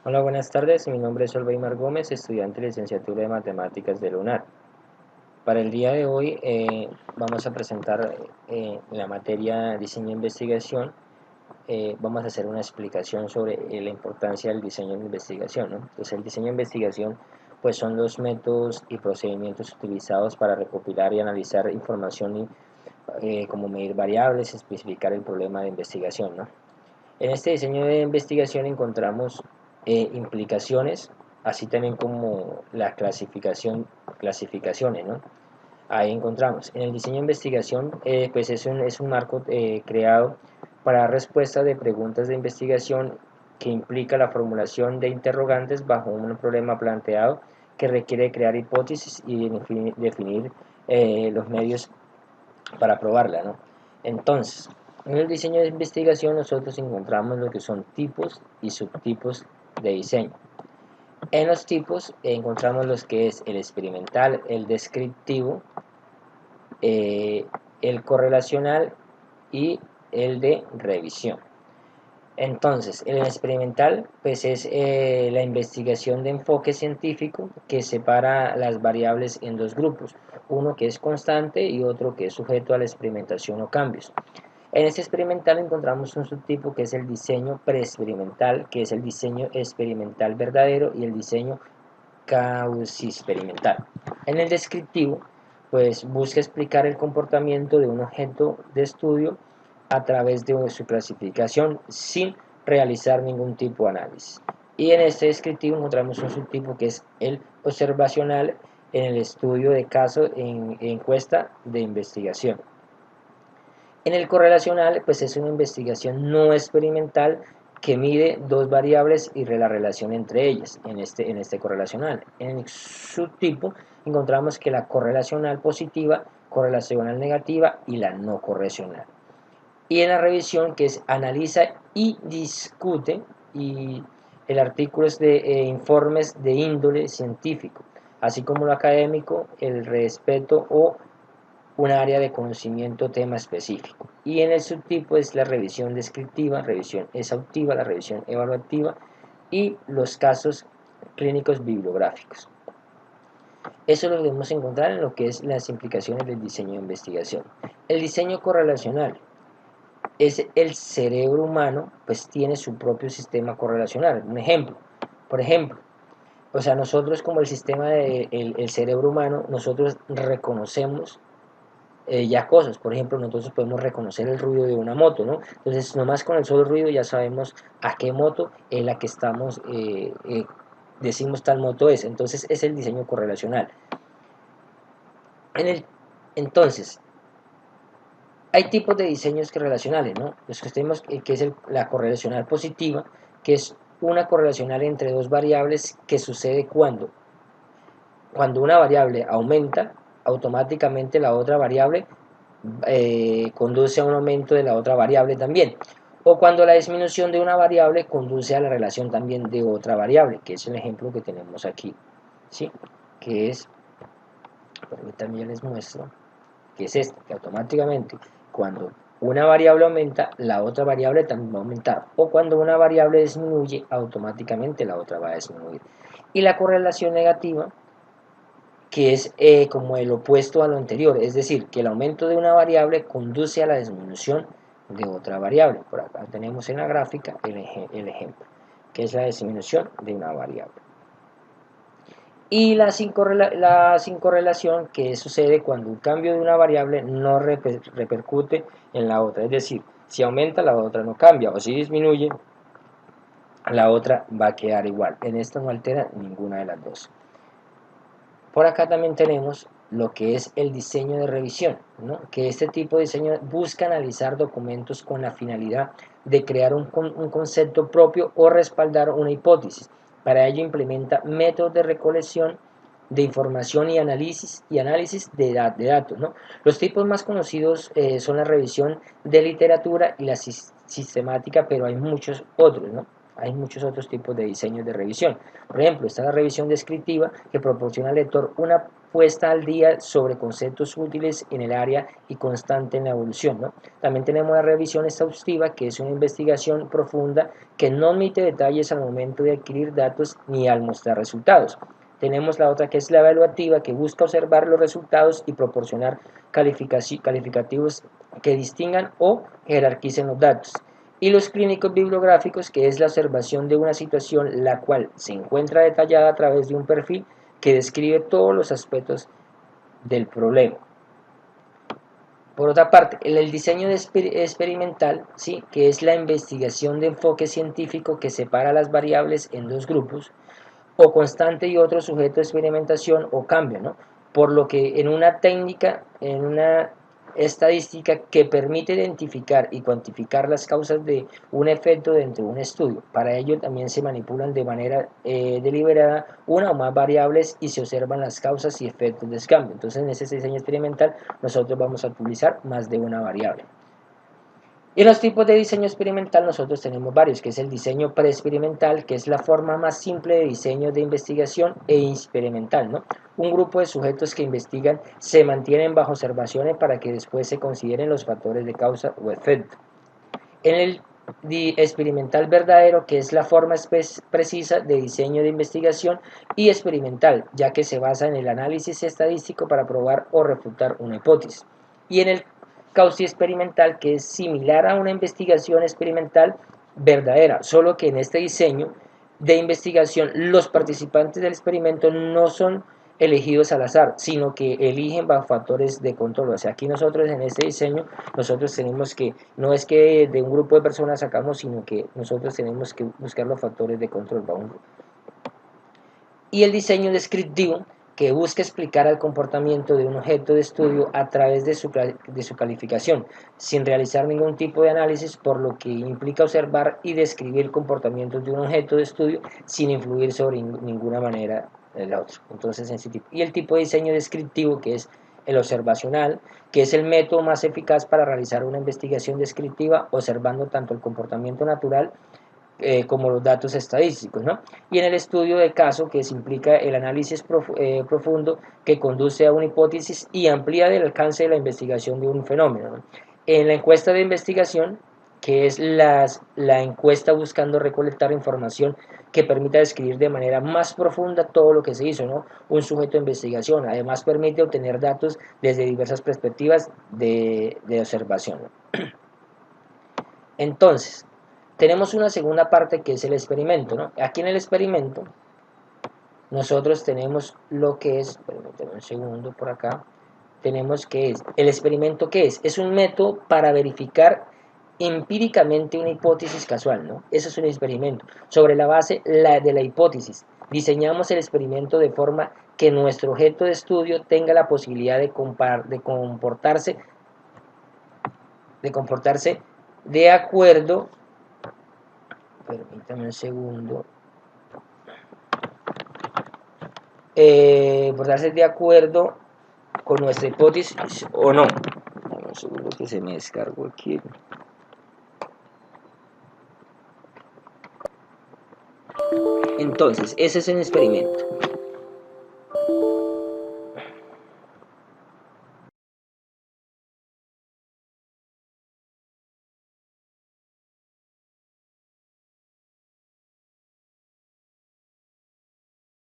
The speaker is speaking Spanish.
Hola, buenas tardes. Mi nombre es Olveimar Gómez, estudiante de licenciatura de Matemáticas de la UNAD. Para el día de hoy vamos a presentar la materia Diseño e Investigación. Vamos a hacer una explicación sobre la importancia del diseño de investigación, ¿no? Entonces, el diseño de investigación pues son los métodos y procedimientos utilizados para recopilar y analizar información y como medir variables, especificar el problema de investigación, ¿no? En este diseño de investigación encontramos implicaciones, así también como la clasificaciones, ¿no? Ahí encontramos. En el diseño de investigación, pues es un marco creado para dar respuesta de preguntas de investigación que implica la formulación de interrogantes bajo un problema planteado que requiere crear hipótesis y definir los medios para probarla, ¿no? Entonces, en el diseño de investigación nosotros encontramos lo que son tipos y subtipos de diseño. En los tipos encontramos los que es el experimental, el descriptivo, eh, el correlacional y el de revisión. Entonces, el experimental pues es la investigación de enfoque científico que separa las variables en dos grupos, uno que es constante y otro que es sujeto a la experimentación o cambios. En este experimental encontramos un subtipo que es el diseño preexperimental, que es el diseño experimental verdadero y el diseño causi-experimental. En el descriptivo, pues busca explicar el comportamiento de un objeto de estudio a través de su clasificación sin realizar ningún tipo de análisis. Y en este descriptivo encontramos un subtipo que es el observacional en el estudio de caso en encuesta de investigación. En el correlacional, pues es una investigación no experimental que mide dos variables y la relación entre ellas en este correlacional. En el subtipo encontramos que la correlacional positiva, correlacional negativa y la no correlacional. Y en la revisión, que es analiza y discute, y el artículo es de informes de índole científico, así como lo académico, el respeto o un área de conocimiento tema específico. Y en el subtipo es la revisión descriptiva, revisión exhaustiva, la revisión evaluativa y los casos clínicos bibliográficos. Eso lo debemos encontrar en lo que es las implicaciones del diseño de investigación. El diseño correlacional es el cerebro humano, pues tiene su propio sistema correlacional. Un ejemplo, por ejemplo, o sea, nosotros como el sistema del cerebro humano, nosotros reconocemos ya cosas. Por ejemplo, nosotros podemos reconocer el ruido de una moto, ¿no? Entonces, nomás con el solo ruido ya sabemos a qué moto es la que estamos, decimos tal moto es. Entonces, es el diseño correlacional. En el, entonces, hay tipos de diseños correlacionales, ¿no? Los que tenemos, que es la correlacional positiva, que es una correlacional entre dos variables que sucede cuando una variable aumenta, automáticamente la otra variable conduce a un aumento de la otra variable también. O cuando la disminución de una variable conduce a la relación también de otra variable, que es el ejemplo que tenemos aquí, ¿sí? Que es, también les muestro, que es este, que automáticamente cuando una variable aumenta, la otra variable también va a aumentar. O cuando una variable disminuye, automáticamente la otra va a disminuir. Y la correlación negativa, que es como el opuesto a lo anterior, es decir, que el aumento de una variable conduce a la disminución de otra variable. Por acá tenemos en la gráfica el ejemplo, que es la disminución de una variable. Y la sin correlación, que sucede cuando un cambio de una variable no repercute en la otra, es decir, si aumenta la otra no cambia, o si disminuye la otra va a quedar igual. En esto no altera ninguna de las dos. Por acá también tenemos lo que es el diseño de revisión, ¿no? Que este tipo de diseño busca analizar documentos con la finalidad de crear un concepto propio o respaldar una hipótesis. Para ello implementa métodos de recolección de información y análisis de datos, ¿no? Los tipos más conocidos son la revisión de literatura y la sistemática, pero hay muchos otros, ¿no? Hay muchos otros tipos de diseños de revisión. Por ejemplo, está la revisión descriptiva, que proporciona al lector una puesta al día sobre conceptos útiles en el área y constante en la evolución, ¿no? También tenemos la revisión exhaustiva, que es una investigación profunda que no omite detalles al momento de adquirir datos ni al mostrar resultados. Tenemos la otra, que es la evaluativa, que busca observar los resultados y proporcionar calificativos que distingan o jerarquicen los datos. Y los clínicos bibliográficos, que es la observación de una situación la cual se encuentra detallada a través de un perfil que describe todos los aspectos del problema. Por otra parte, el diseño experimental, ¿sí?, que es la investigación de enfoque científico que separa las variables en dos grupos, o constante y otro sujeto de experimentación o cambio, ¿no? Por lo que en una técnica, en una estadística que permite identificar y cuantificar las causas de un efecto dentro de un estudio. Para ello también se manipulan de manera deliberada una o más variables y se observan las causas y efectos de cambio. Entonces en ese diseño experimental nosotros vamos a utilizar más de una variable. Y los tipos de diseño experimental nosotros tenemos varios, que es el diseño preexperimental, que es la forma más simple de diseño de investigación e experimental, ¿no? Un grupo de sujetos que investigan se mantienen bajo observaciones para que después se consideren los factores de causa o efecto. En el experimental verdadero, que es la forma precisa de diseño de investigación y experimental, ya que se basa en el análisis estadístico para probar o refutar una hipótesis. Y en el causa experimental, que es similar a una investigación experimental verdadera, solo que en este diseño de investigación los participantes del experimento no son elegidos al azar, sino que eligen bajo factores de control. O sea, aquí nosotros en este diseño, nosotros tenemos que, no es que de un grupo de personas sacamos, sino que nosotros tenemos que buscar los factores de control para un grupo. Y el diseño descriptivo, que busca explicar el comportamiento de un objeto de estudio a través de su calificación, sin realizar ningún tipo de análisis, por lo que implica observar y describir comportamientos de un objeto de estudio sin influir sobre ninguna manera el otro. Entonces, en ese tipo. Y el tipo de diseño descriptivo, que es el observacional, que es el método más eficaz para realizar una investigación descriptiva, observando tanto el comportamiento natural como los datos estadísticos, ¿no? Y en el estudio de caso, que se implica el análisis profundo que conduce a una hipótesis y amplía el alcance de la investigación de un fenómeno, ¿no? En la encuesta de investigación, que es la encuesta buscando recolectar información que permita describir de manera más profunda todo lo que se hizo, ¿no? Un sujeto de investigación. Además permite obtener datos desde diversas perspectivas de observación, ¿no? Entonces, tenemos una segunda parte, que es el experimento, ¿no? Aquí en el experimento nosotros tenemos lo que es, permítanme un segundo por acá, tenemos que es, el experimento, ¿qué es? Es un método para verificar empíricamente una hipótesis casual, ¿no? Eso es un experimento. Sobre la base de la hipótesis, diseñamos el experimento de forma que nuestro objeto de estudio tenga la posibilidad de comportarse de acuerdo, permítame un segundo, portarse de acuerdo con nuestra hipótesis o no. Un segundo que se me descargó aquí. Entonces, ese es un experimento.